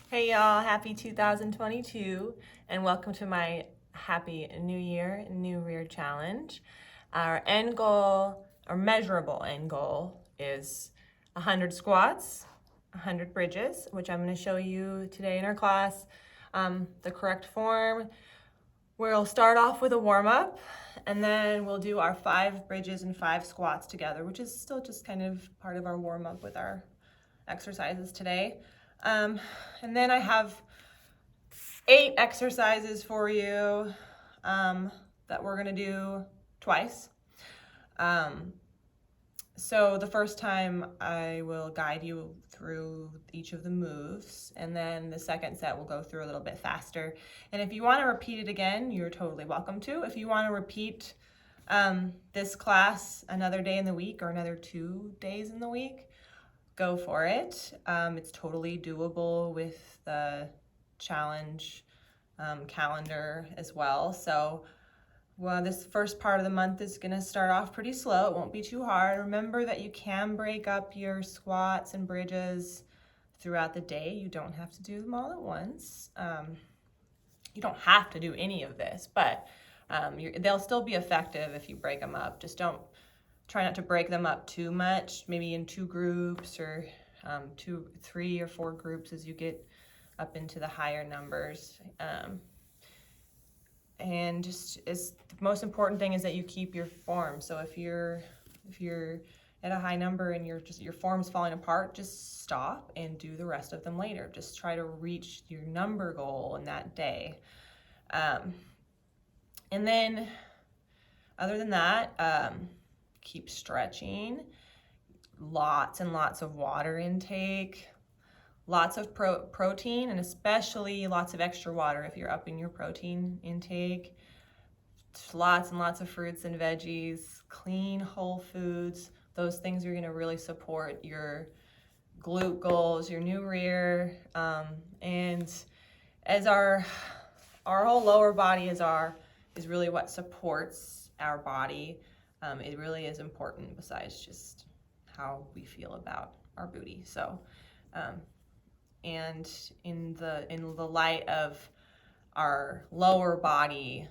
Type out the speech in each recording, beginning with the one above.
Hey y'all, happy 2022 and welcome to my Happy New Year, New Rear Challenge. Our end goal, our measurable end goal is 100 squats, 100 bridges, which I'm going to show you today in our class. The correct form. We'll start off with a warm up and then we'll do our 5 bridges and 5 squats together, which is still just kind of part of our warm up with our exercises today. And then I have 8 exercises for you that we're gonna do twice. So the first time I will guide you through each of the moves, and then the second set we'll go through a little bit faster. And if you want to repeat it again, you're totally welcome to. If you want to repeat this class another day in the week or another 2 days in the week, go for it. It's totally doable with the challenge calendar as well. So this first part of the month is going to start off pretty slow. It won't be too hard. Remember that you can break up your squats and bridges throughout the day. You don't have to do them all at once. You don't have to do any of this, but they'll still be effective if you break them up. Just try not to break them up too much, maybe in 2 groups or 2, 3, or 4 groups as you get up into the higher numbers. And just the most important thing is that you keep your form. So if you're at a high number and your form's falling apart, just stop and do the rest of them later. Just try to reach your number goal in that day. And then other than that, keep stretching, lots and lots of water intake, lots of protein, and especially lots of extra water if you're upping your protein intake. Lots and lots of fruits and veggies, clean whole foods. Those things are going to really support your glute goals, your new rear, and as our whole lower body is really what supports our body. It really is important besides just how we feel about our booty. So, and in the light of our lower body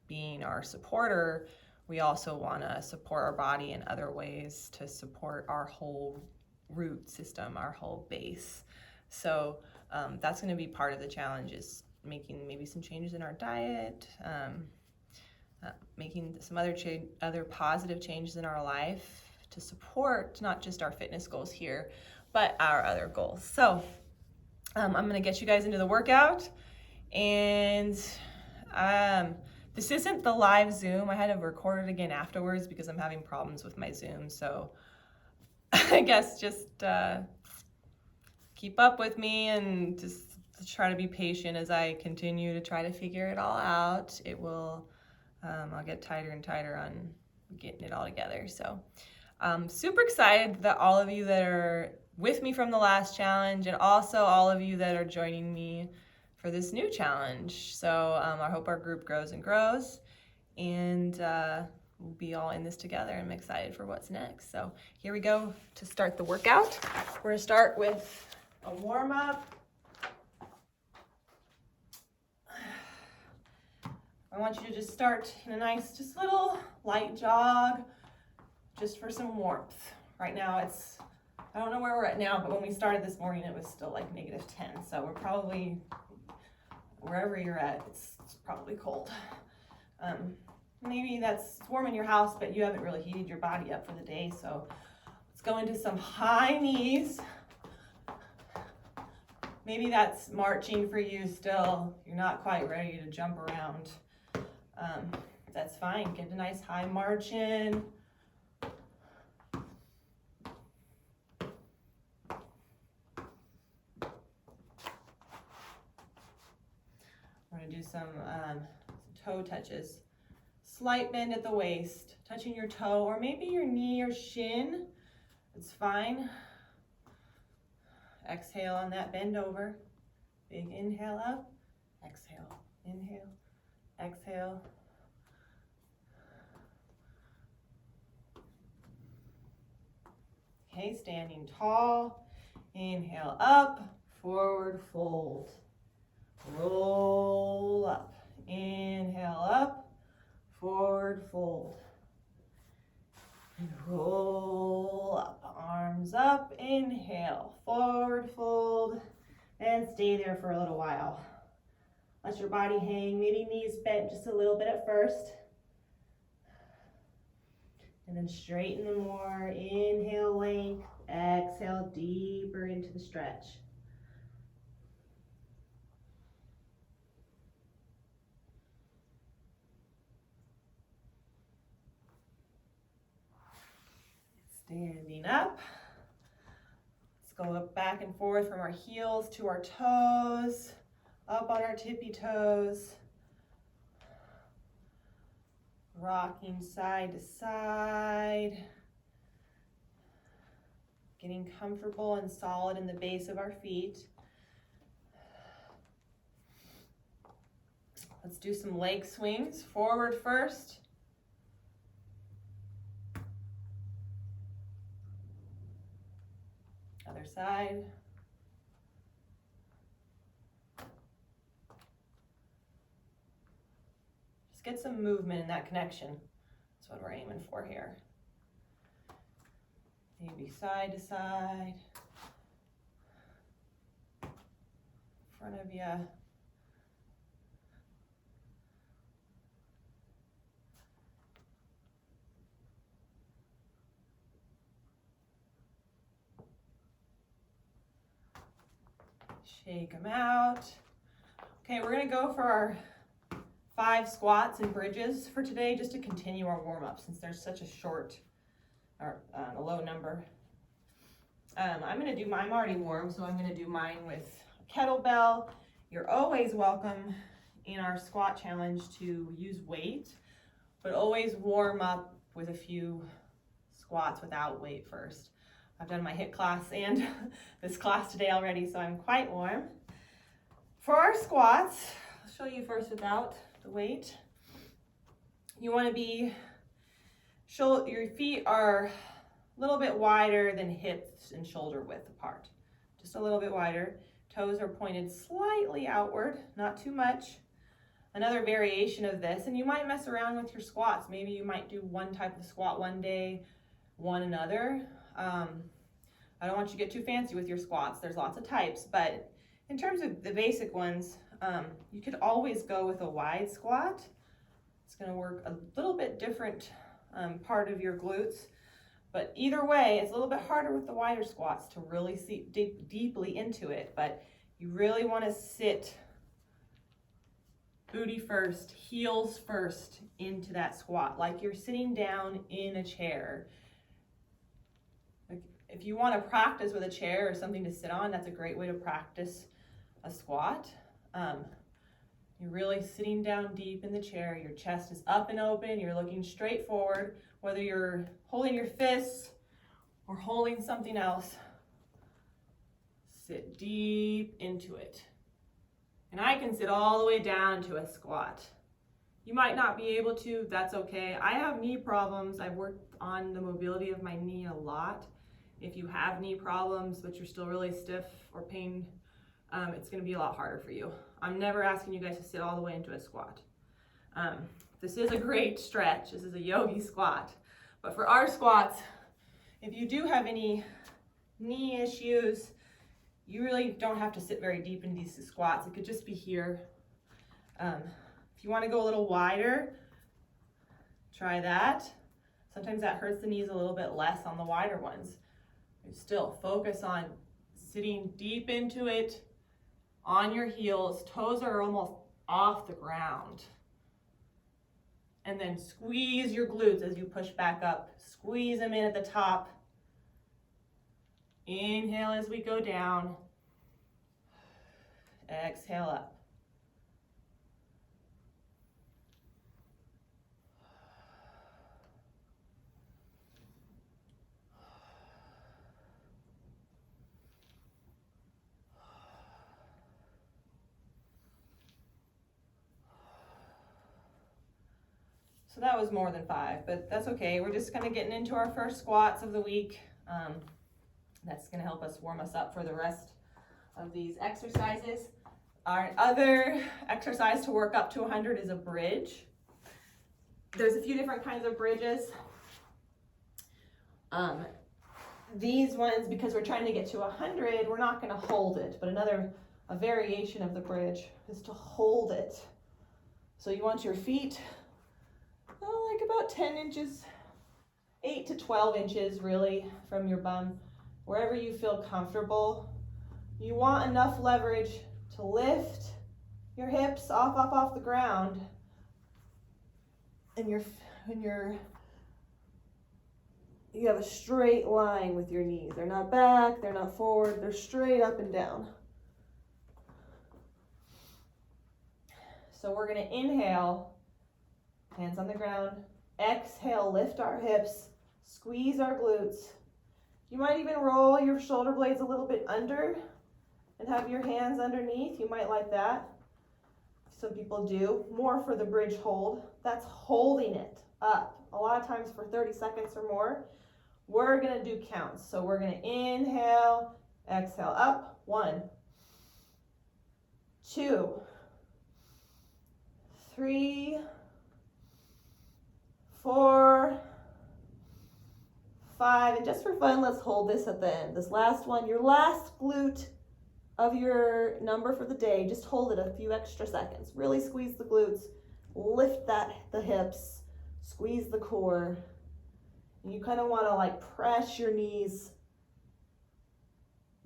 being our supporter, we also want to support our body in other ways to support our whole root system, our whole base. So that's going to be part of the challenge, is making maybe some changes in our diet, making some other positive changes in our life to support not just our fitness goals here, but our other goals. So I'm going to get you guys into the workout, and this isn't the live Zoom. I had to record it again afterwards because I'm having problems with my Zoom. So I guess just keep up with me and just try to be patient as I continue to try to figure it all out. It will, I'll get tighter and tighter on getting it all together. So I'm super excited that all of you that are with me from the last challenge, and also all of you that are joining me for this new challenge. So I hope our group grows and grows, and we'll be all in this together. I'm excited for what's next. So here we go to start the workout. We're gonna start with a warm up. I want you to just start in a nice, just little light jog, just for some warmth. Right now I don't know where we're at now, but when we started this morning, it was still like -10. So we're probably, wherever you're at, it's probably cold. Maybe it's warm in your house, but you haven't really heated your body up for the day. So let's go into some high knees. Maybe that's marching for you still. You're not quite ready to jump around. That's fine. Get a nice high march in. We're going to do some toe touches. Slight bend at the waist, touching your toe or maybe your knee or shin. It's fine. Exhale on that, bend over. Big inhale up, exhale, inhale, exhale. Okay, standing tall. Inhale up, forward fold. Roll up. Inhale up, forward fold. And roll up, arms up, inhale, forward fold, and stay there for a little while. Let your body hang, maybe knees bent just a little bit at first. And then straighten them more, inhale length, exhale deeper into the stretch. Standing up. Let's go up back and forth from our heels to our toes, up on our tippy toes. Rocking side to side. Getting comfortable and solid in the base of our feet. Let's do some leg swings. Forward first. Other side. Just get some movement in that connection. That's what we're aiming for here. Maybe side to side. Front of you. Shake them out. Okay, we're gonna go for our 5 squats and bridges for today, just to continue our warm-up since there's such a short or a low number. I'm gonna do mine, I'm already warm, so I'm gonna do mine with a kettlebell. You're always welcome in our squat challenge to use weight, but always warm up with a few squats without weight first. I've done my HIIT class and this class today already, so I'm quite warm. For our squats, I'll show you first without the weight. You want to be, your feet are a little bit wider than hips and shoulder width apart. Just a little bit wider. Toes are pointed slightly outward, not too much. Another variation of this, and you might mess around with your squats. Maybe you might do one type of squat one day, one another. I don't want you to get too fancy with your squats. There's lots of types, but in terms of the basic ones, you could always go with a wide squat. It's going to work a little bit different part of your glutes, but either way, it's a little bit harder with the wider squats to really see deeply into it, but you really want to sit booty first, heels first into that squat, like you're sitting down in a chair. If you want to practice with a chair or something to sit on, that's a great way to practice a squat. You're really sitting down deep in the chair. Your chest is up and open. You're looking straight forward, whether you're holding your fists or holding something else. Sit deep into it. And I can sit all the way down to a squat. You might not be able to, that's okay. I have knee problems. I've worked on the mobility of my knee a lot. If you have knee problems, but you're still really stiff or pain, it's gonna be a lot harder for you. I'm never asking you guys to sit all the way into a squat. This is a great stretch. This is a yogi squat. But for our squats, if you do have any knee issues, you really don't have to sit very deep in these squats. It could just be here. If you wanna go a little wider, try that. Sometimes that hurts the knees a little bit less on the wider ones. Still focus on sitting deep into it on your heels. Toes are almost off the ground. And then squeeze your glutes as you push back up. Squeeze them in at the top. Inhale as we go down. Exhale up. So that was more than 5, but that's okay. We're just kind of getting into our first squats of the week. That's going to help us warm us up for the rest of these exercises. Our other exercise to work up to 100 is a bridge. There's a few different kinds of bridges. These ones, because we're trying to get to 100, we're not going to hold it, but a variation of the bridge is to hold it. So you want your feet, like about 10 inches, 8 to 12 inches really from your bum, wherever you feel comfortable. You want enough leverage to lift your hips off the ground, and you have a straight line with your knees. They're not back, they're not forward, they're straight up and down. So we're going to inhale, hands on the ground. Exhale, lift our hips, squeeze our glutes. You might even roll your shoulder blades a little bit under and have your hands underneath. You might like that. Some people do. More for the bridge hold. That's holding it up. A lot of times for 30 seconds or more. We're going to do counts. So we're going to inhale, exhale up. 1, 2, 3, 4, 5, and just for fun, let's hold this at the end. This last one, your last glute of your number for the day, just hold it a few extra seconds. Really squeeze the glutes, lift the hips, squeeze the core. And you kind of want to like press your knees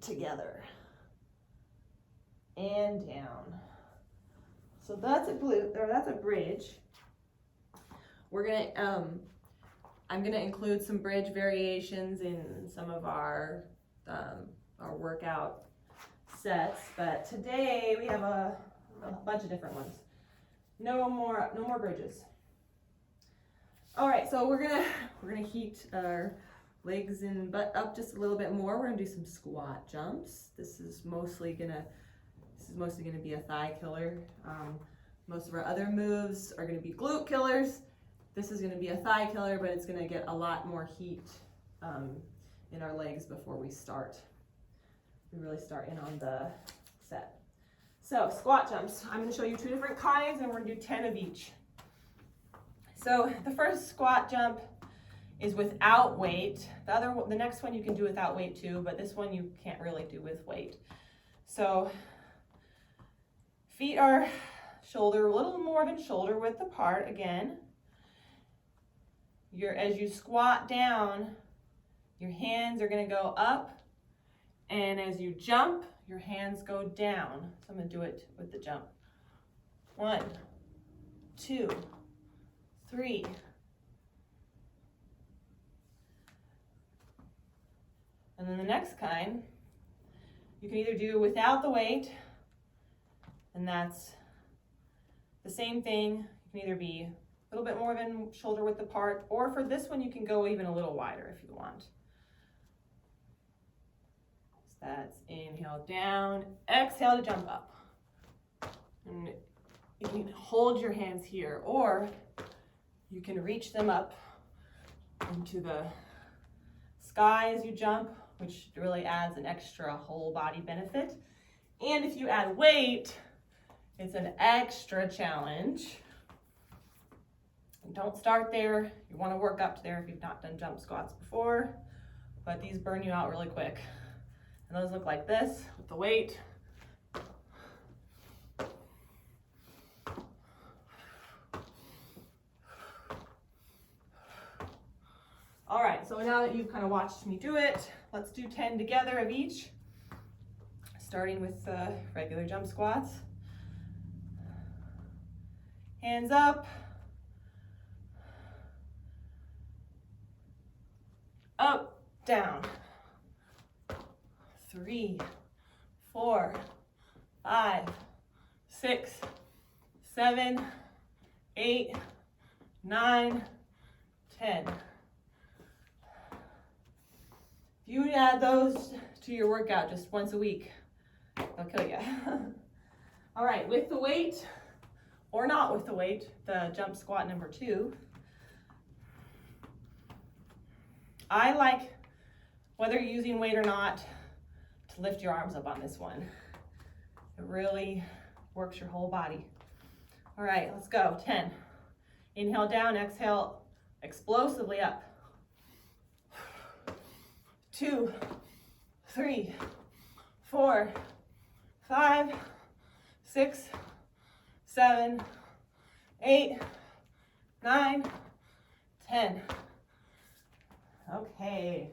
together and down. So that's a glute, or that's a bridge. We're gonna, I'm gonna include some bridge variations in some of our workout sets, but today we have a bunch of different ones. No more bridges. All right, so we're gonna heat our legs and butt up just a little bit more. We're gonna do some squat jumps. This is mostly gonna be a thigh killer. Most of our other moves are gonna be glute killers. This is gonna be a thigh killer, but it's gonna get a lot more heat in our legs before we start. We really start in on the set. So squat jumps. I'm gonna show you 2 different kinds, and we're gonna do 10 of each. So the first squat jump is without weight. The next one you can do without weight too, but this one you can't really do with weight. So feet are a little more than shoulder width apart again. As you squat down, your hands are gonna go up, and as you jump, your hands go down. So I'm gonna do it with the jump. 1, 2, 3. And then the next kind, you can either do without the weight, and that's the same thing. You can either be a little bit more than shoulder width apart, or for this one, you can go even a little wider if you want. So that's inhale down, exhale to jump up. And you can hold your hands here, or you can reach them up into the sky as you jump, which really adds an extra whole body benefit. And if you add weight, it's an extra challenge. Don't start there. You want to work up to there if you've not done jump squats before, but these burn you out really quick. And those look like this with the weight. All right, so now that you've kind of watched me do it, let's do 10 together of each, starting with regular jump squats. Hands up. Up, down. 3, 4, 5, 6, 7, 8, 9, 10. If you add those to your workout just once a week, they'll kill you. All right, with the weight or not with the weight, the jump squat number 2. I like, whether you're using weight or not, to lift your arms up on this one. really works your whole body. All right, let's go. 10. Inhale down, exhale explosively up. 2, 3, 4, 5, 6, 7, 8, 9, 10. Okay.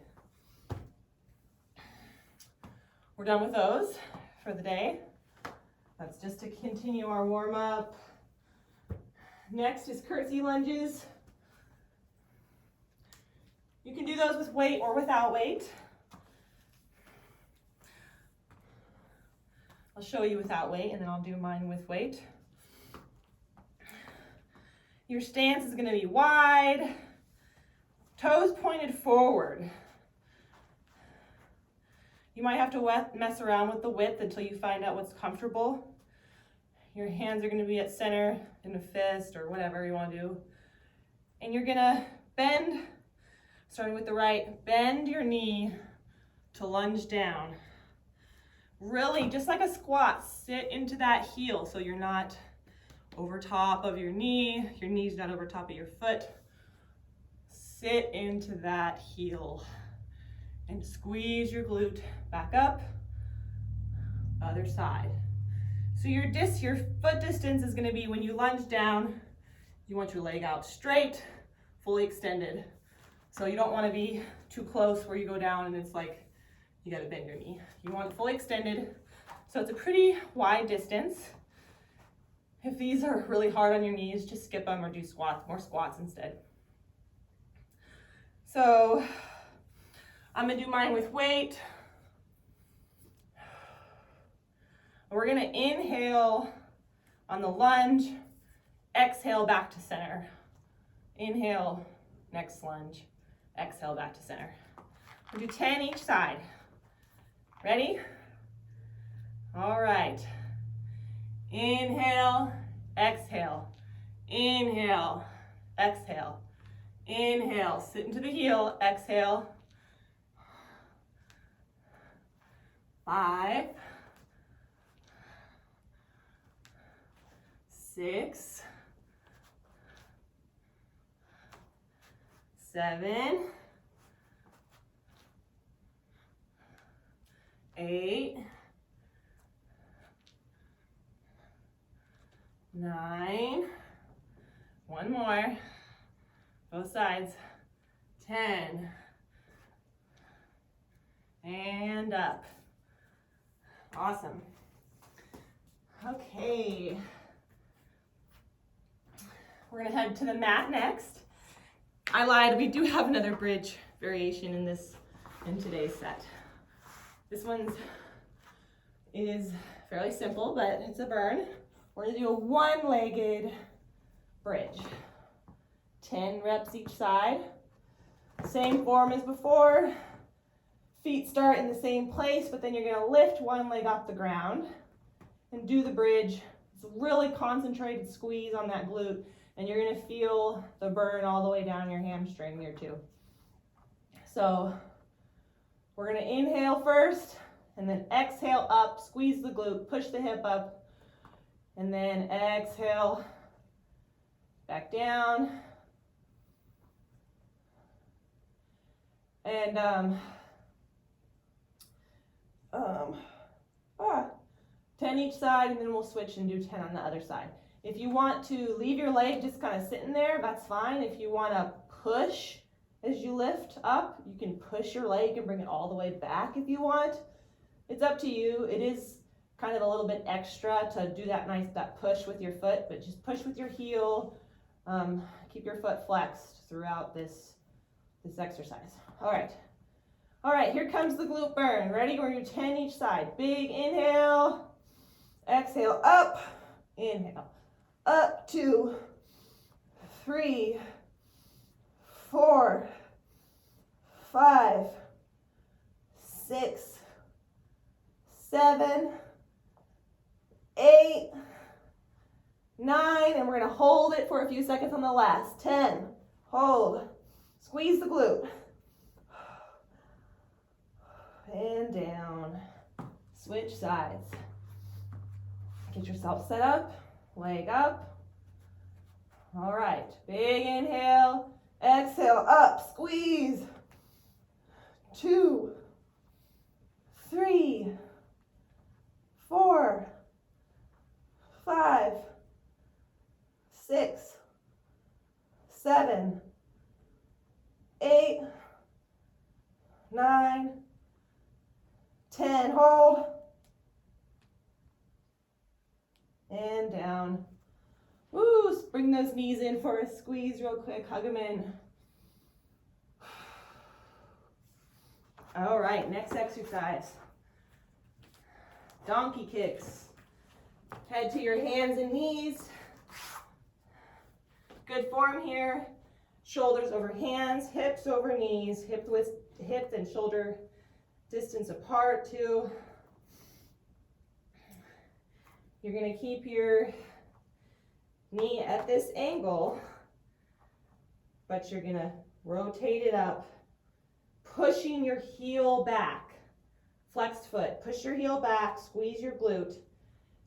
We're done with those for the day. That's just to continue our warm up. Next is curtsy lunges. You can do those with weight or without weight. I'll show you without weight and then I'll do mine with weight. Your stance is going to be wide, toes pointed forward. You might have to mess around with the width until you find out what's comfortable. Your hands are going to be at center in a fist or whatever you want to do. And you're going to bend, starting with the right, bend your knee to lunge down. Really, just like a squat, sit into that heel so you're not over top of your knee's not over top of your foot. Sit into that heel and squeeze your glute back up, other side. So your foot distance is gonna be when you lunge down, you want your leg out straight, fully extended. So you don't wanna be too close where you go down and it's like, you gotta bend your knee. You want it fully extended. So it's a pretty wide distance. If these are really hard on your knees, just skip them or do more squats instead. So I'm gonna do mine with weight. We're gonna inhale on the lunge, exhale back to center. Inhale, next lunge, exhale back to center. We'll do 10 each side. Ready? All right. Inhale, exhale, inhale, exhale, inhale, sit into the heel, exhale. 5, 6, 7, 8, 9, one more, both sides, 10, and up. Awesome. Okay. We're gonna head to the mat next. I lied, we do have another bridge variation in today's set. This one is fairly simple, but it's a burn. We're gonna do a one-legged bridge. 10 reps each side. Same form as before. Feet start in the same place, but then you're gonna lift one leg off the ground and do the bridge. It's a really concentrated squeeze on that glute, and you're gonna feel the burn all the way down your hamstring here too. So we're gonna inhale first, and then exhale up, squeeze the glute, push the hip up, and then exhale, back down. And 10 each side, and then we'll switch and do 10 on the other side. If you want to leave your leg just kind of sitting there, that's fine. If you want to push as you lift up, you can push your leg and bring it all the way back if you want. It's up to you. It is kind of a little bit extra to do that push with your foot, but just push with your heel. Keep your foot flexed throughout this exercise. All right, here comes the glute burn. Ready? We're going to do 10 each side. Big inhale, exhale, up, inhale, up, 2, 3, 4, 5, 6, 7, 8, 9, and we're going to hold it for a few seconds on the last. 10, hold, squeeze the glute, and down, switch sides. Get yourself set up, leg up. All right, big inhale, exhale, up, squeeze. 2, 3, 4, 5, 6, 7, 8, 9, 10. Hold. And down. Woo, bring those knees in for a squeeze real quick. Hug them in. All right, next exercise. Donkey kicks. Head to your hands and knees. Good form here. Shoulders over hands, hips over knees, hip and shoulder distance apart too. You're going to keep your knee at this angle, but you're going to rotate it up, pushing your heel back. Flexed foot. Push your heel back, squeeze your glute.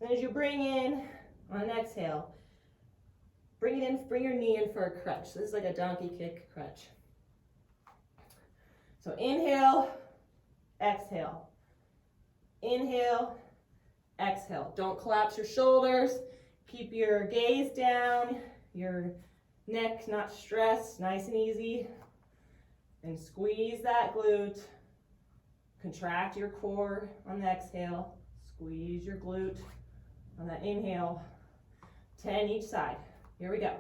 Then as you bring in on an exhale, bring it in, bring your knee in for a crutch. This is like a donkey kick crutch. So inhale, exhale. Inhale, exhale. Don't collapse your shoulders. Keep your gaze down, your neck not stressed, nice and easy. And squeeze that glute. Contract your core on the exhale. Squeeze your glute on the inhale. 10 each side. Here we go.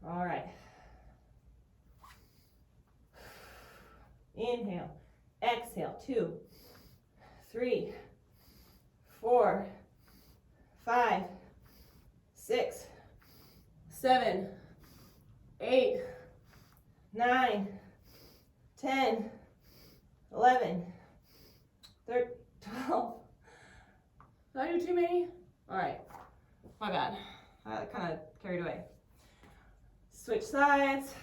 All right. Inhale, exhale. 2, 3, 4, 5, 6, 7, 8, 9, 10, 11, 13, 12. Did I do too many? All right, my bad. I kind of carried away. Switch sides.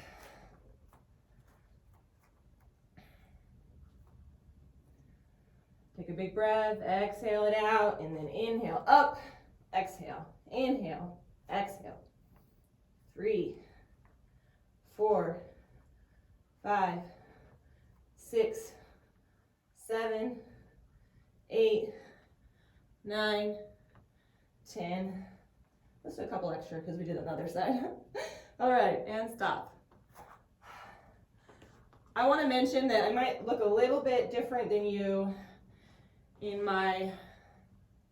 Take a big breath, exhale it out, and then inhale up, exhale, inhale, exhale. 3, 4, 5, 6, 7, 8, 9, 10. Let's do a couple extra because we did it on the other side. All right, and stop. I want to mention that I might look a little bit different than you in my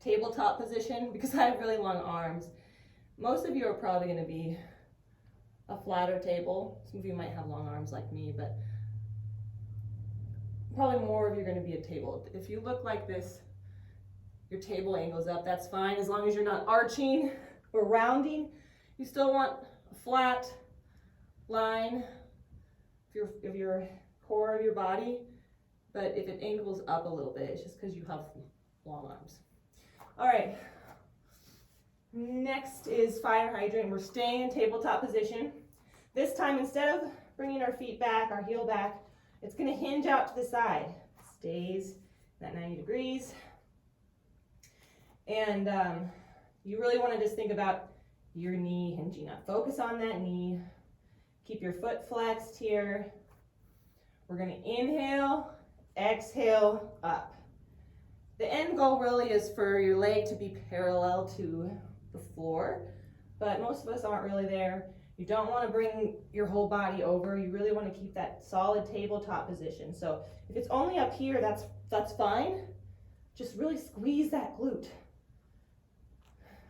tabletop position because I have really long arms. Most of you are probably going to be a flatter table. Some of you might have long arms like me, but probably more of you are going to be a table. If you look like this, your table angles up, that's fine as long as you're not arching or rounding. You still want a flat line of your core of your body, but if it angles up a little bit, it's just because you have long arms. All right, next is fire hydrant. We're staying in tabletop position. This time, instead of bringing our feet back, our heel back, it's going to hinge out to the side. Stays at 90 degrees. And you really want to just think about your knee hinging up. Focus on that knee. Keep your foot flexed here. We're going to inhale, exhale, up. The end goal really is for your leg to be parallel to the floor, but most of us aren't really there. You don't want to bring your whole body over. You really want to keep that solid tabletop position. So if it's only up here, that's fine. Just really squeeze that glute.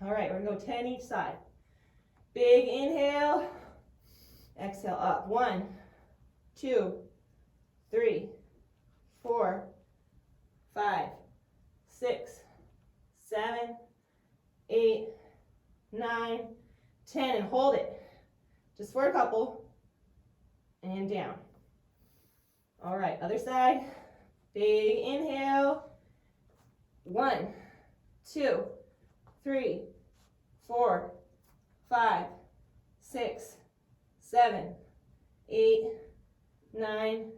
All right, we're going to go 10 each side. Big inhale, exhale up. 1, 2, 3, 4, 5, 6, 7, 8, 9, 10, and hold it. Just for a couple, and down. All right, other side. Big inhale. 1, 2, 3, 4, 5, 6, 7, 8, 9,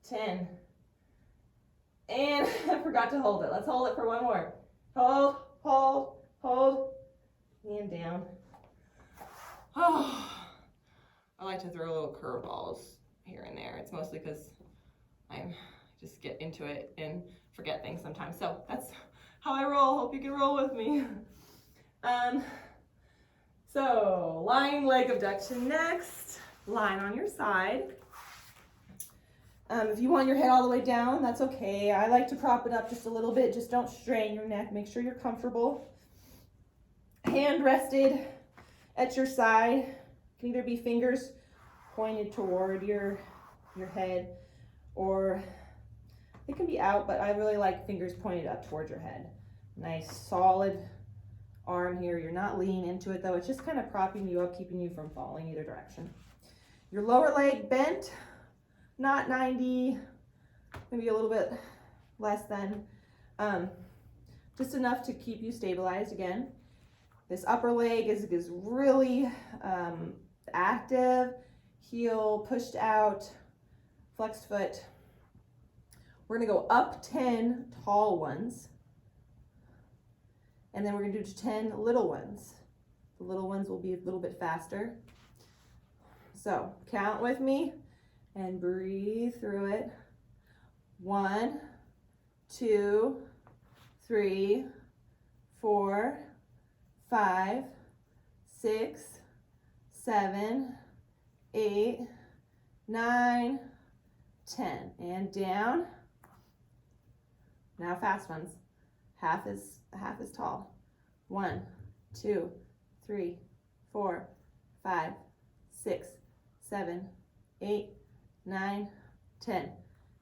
10. And I forgot to hold it. Let's hold it for one more. Hold, hold, because I just get into it and forget things sometimes. So that's how I roll. Hope you can roll with me. So lying leg abduction next. Lying on your side. If you want your head all the way down, that's okay. I like to prop it up just a little bit. Just don't strain your neck. Make sure you're comfortable. Hand rested at your side. It can either be fingers pointed toward your head, or it can be out, but I really like fingers pointed up towards your head. Nice solid arm here. You're not leaning into it though. It's just kind of propping you up, keeping you from falling either direction. Your lower leg bent, not 90, maybe a little bit less than, just enough to keep you stabilized again. This upper leg is really active, heel pushed out, flexed foot. We're gonna go up 10 tall ones, and then we're gonna do 10 little ones. The little ones will be a little bit faster. So count with me and breathe through it. 1, 2, 3, 4, 5, 6, 7, 8, 9, 10. And down. Now fast ones. Half as tall. 1, 2, 3, 4, 5, 6, 7, 8, 9, 10.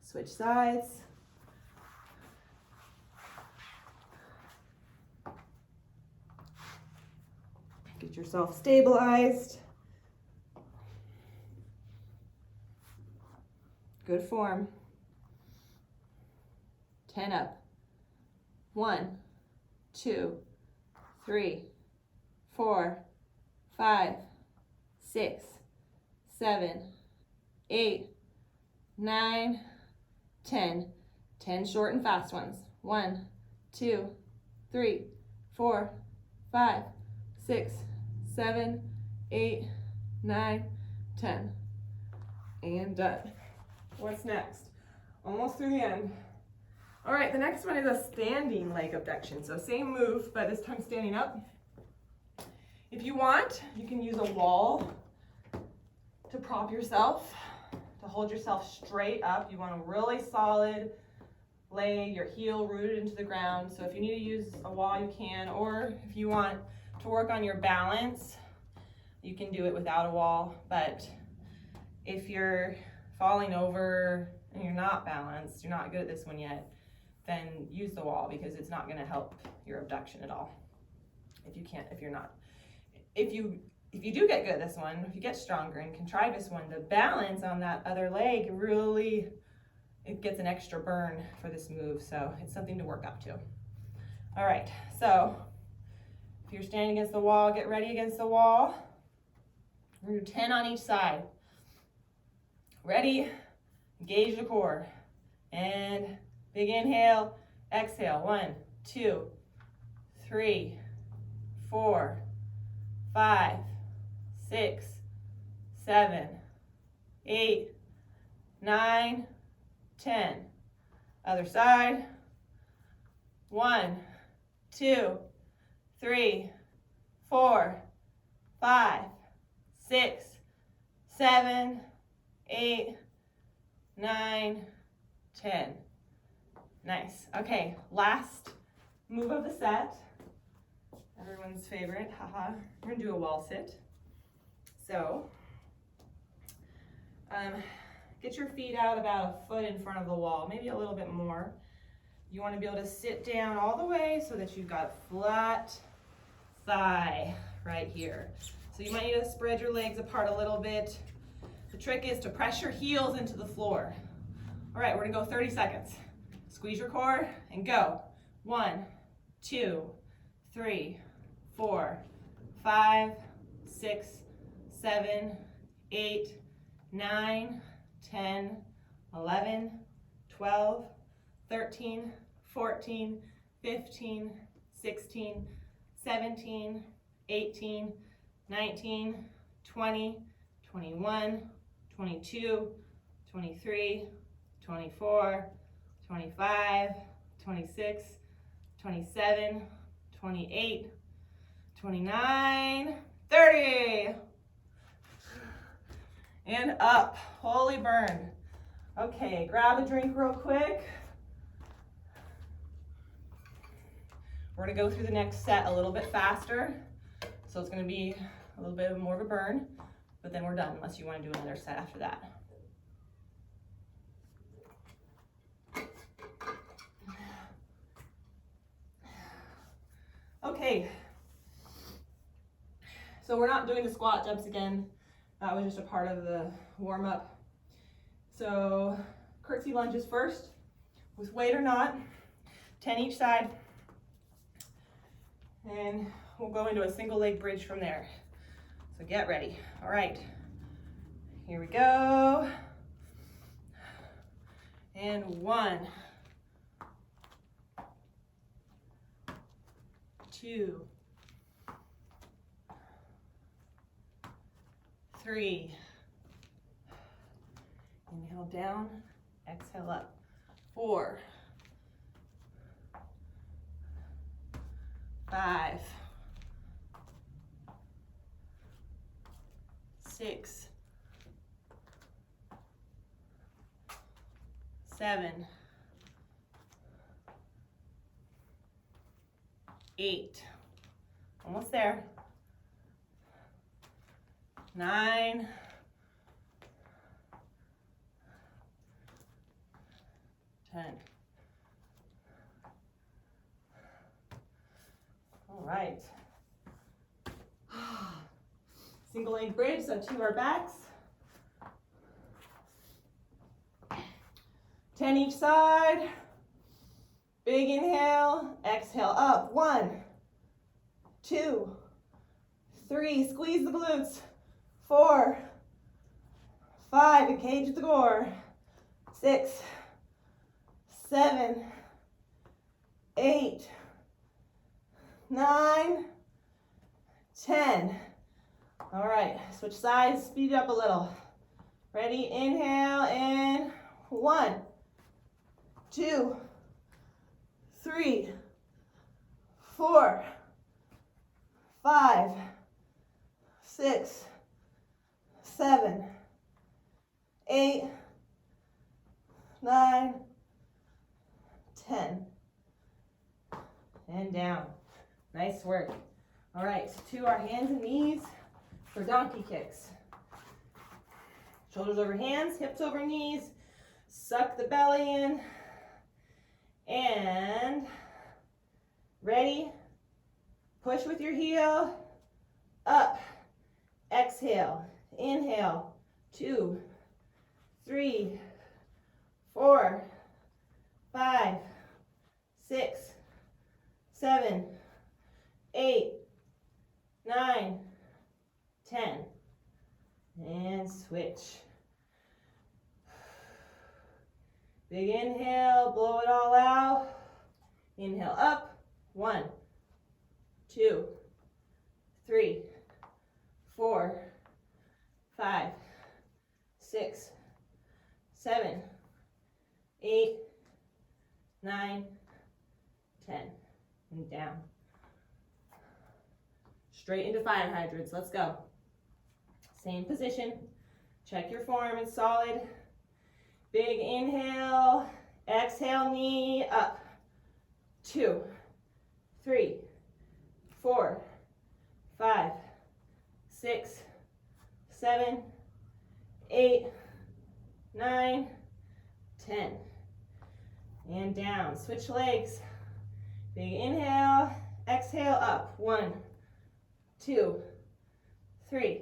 Switch sides. Get yourself stabilized. Good form. 10 up. 1, 2, 3, 4, 5, 6, 7, 8, 9, 10. 10 short and fast ones. 1, 2, 3, 4, 5, 6, 7, 8, 9, 10. And done. What's next? Almost through the end. All right, the next one is a standing leg abduction. So same move, but this time standing up. If you want, you can use a wall to prop yourself, to hold yourself straight up. You want a really solid leg, your heel rooted into the ground. So if you need to use a wall, you can, or if you want to work on your balance, you can do it without a wall. But if you're falling over and you're not balanced, you're not good at this one yet, then use the wall, because it's not going to help your abduction at all. If you do get good at this one, if you get stronger and can try this one, the balance on that other leg really, it gets an extra burn for this move. So it's something to work up to. All right, so if you're standing against the wall, get ready against the wall. We're gonna do 10 on each side. Ready? Engage the core. And big inhale, exhale. 1, 2, 3, 4, 5, 6, 7, 8, 9, 10. Other side. 1, 2, 3, 4, 5, 6, 7, 8, 9, 10. Nice. Okay, last move of the set. Everyone's favorite, haha. We're gonna do a wall sit. So, get your feet out about a foot in front of the wall, maybe a little bit more. You wanna be able to sit down all the way so that you've got flat thigh right here. So you might need to spread your legs apart a little bit. The trick is to press your heels into the floor. All right, we're gonna go 30 seconds. Squeeze your core and go. 1, 2, 3, 4, 5, 6, 7, 8, 9, 10, 11, 12, 13, 14, 15, 16, 17, 18, 19, 20, 21, 22, 23, 24, 25, 26, 27, 28, 29, 30. And up, holy burn. Okay, grab a drink real quick. We're gonna go through the next set a little bit faster. So it's gonna be a little bit more of a burn, but then we're done unless you wanna do another set after that. Okay, so we're not doing the squat jumps again. That was just a part of the warm up. So curtsy lunges first, with weight or not, 10 each side. And we'll go into a single leg bridge from there. So get ready. All right, here we go. And 1, 2, 3. Inhale down, exhale up. 4, 5, 6, 7, 8, almost there. 9, 10. All right. Single leg bridge, so to our backs. 10 each side. Big inhale, exhale up. 1, 2, 3, squeeze the glutes. 4, 5, engage the core. 6, 7, 8, 9, 10. All right, switch sides, speed it up a little. Ready, inhale in. 1, 2, 3, 4, 5, 6, 7, 8, 9, 10. And down. Nice work. All right, to our hands and knees for donkey kicks. Shoulders over hands, hips over knees. Suck the belly in. And ready? Push with your heel. Up. Exhale. Inhale. 2, 3, 4, 5, 6, 7, 8, 9, 10. And switch. Big inhale, blow it all out. Inhale up. 1, 2, 3, 4, 5, 6, 7, 8, 9, 10. And down. Straight into fire hydrants. Let's go. Same position. Check your form is solid. Big inhale. Exhale, knee up. 2, 3, 4, 5, 6, 7, 8, 9, 10. And down. Switch legs. Big inhale. Exhale up. 1, 2, 3,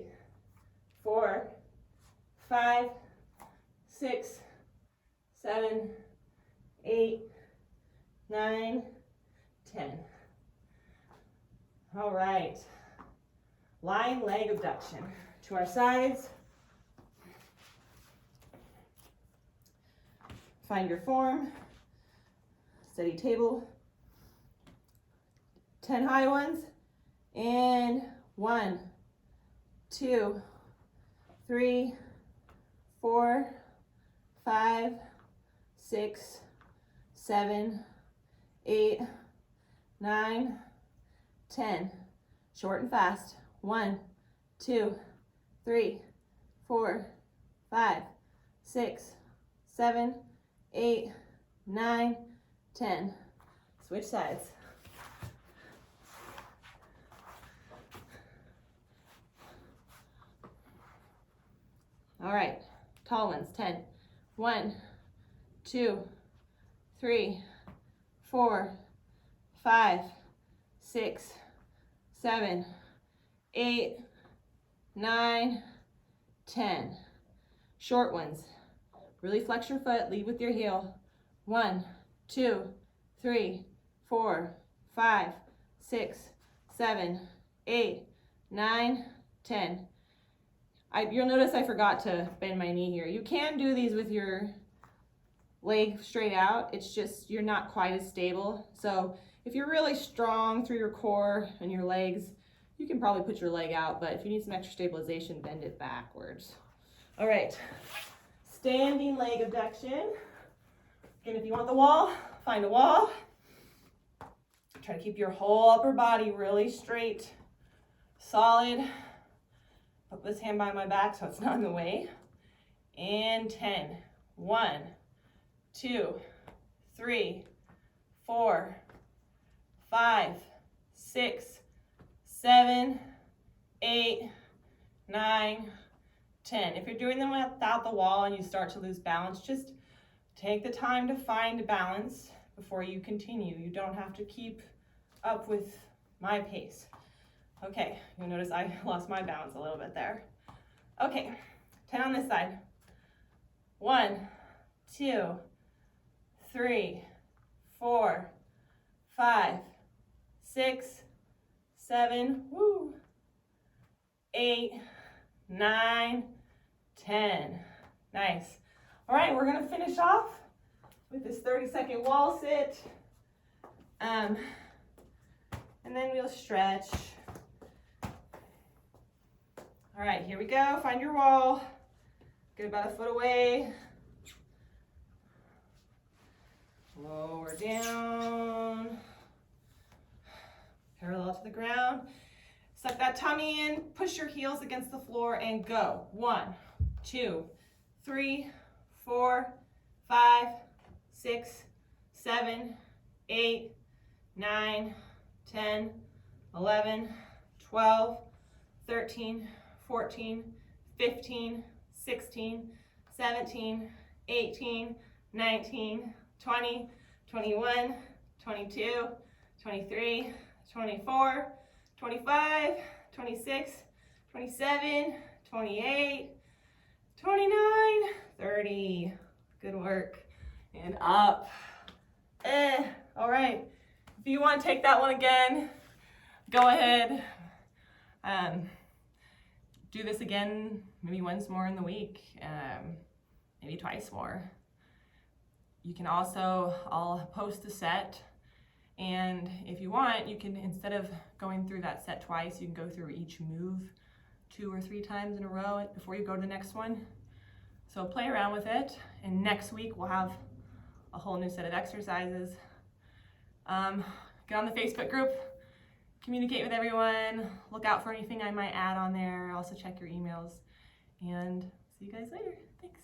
4, 5, 6, 7, 8, 9, 10. All right. Lying leg abduction. To our sides. Find your form. Steady table. 10 high ones. And 1, 2, 3, 4, 5, 6, 7, 8, 9, 10. Short and fast. 1, 2, 3, 4, 5, 6, 7, 8, 9, 10. Switch sides. All right, tall ones, 10. 1, 2, 3, 4, 5, 6, 7, 8, 9, 10. Short ones. Really flex your foot, lead with your heel. 1, 2, 3, 4, 5, 6, 7, 8, 9, 10. You'll notice I forgot to bend my knee here. You can do these with your leg straight out. It's just you're not quite as stable. So if you're really strong through your core and your legs, you can probably put your leg out, but if you need some extra stabilization, bend it backwards. All right, standing leg abduction. Again, if you want the wall, find a wall. Try to keep your whole upper body really straight, solid. Put this hand by my back so it's not in the way. And 10. 1, 2, 3, 4, 5, 6, 7, 8, 9, 10. If you're doing them without the wall and you start to lose balance, just take the time to find balance before you continue. You don't have to keep up with my pace. Okay, you'll notice I lost my balance a little bit there. Okay, 10 on this side. 1, 2, 3, 4, 5, 6, 7, 8, 9, 10. Nice. All right, we're gonna finish off with this 30-second wall sit. And then we'll stretch. All right, here we go. Find your wall. Get about a foot away. Lower down. Parallel to the ground. Suck that tummy in. Push your heels against the floor and go. 1, 2, 3, 4, 5, 6, 7, 8, 9, 10, 11, 12, 13, 14, 15, 16, 17, 18, 19, 20, 21, 22, 23, 24, 25, 26, 27, 28, 29, 30. Good work. And up. All right. If you want to take that one again, go ahead. Do this again maybe once more in the week, maybe twice more. You can also, I'll post the set, and if you want, you can, instead of going through that set twice, you can go through each move 2 or 3 times in a row before you go to the next one. So play around with it, and next week we'll have a whole new set of exercises. Get on the Facebook group, communicate with everyone, look out for anything I might add on there. Also check your emails, and see you guys later. Thanks.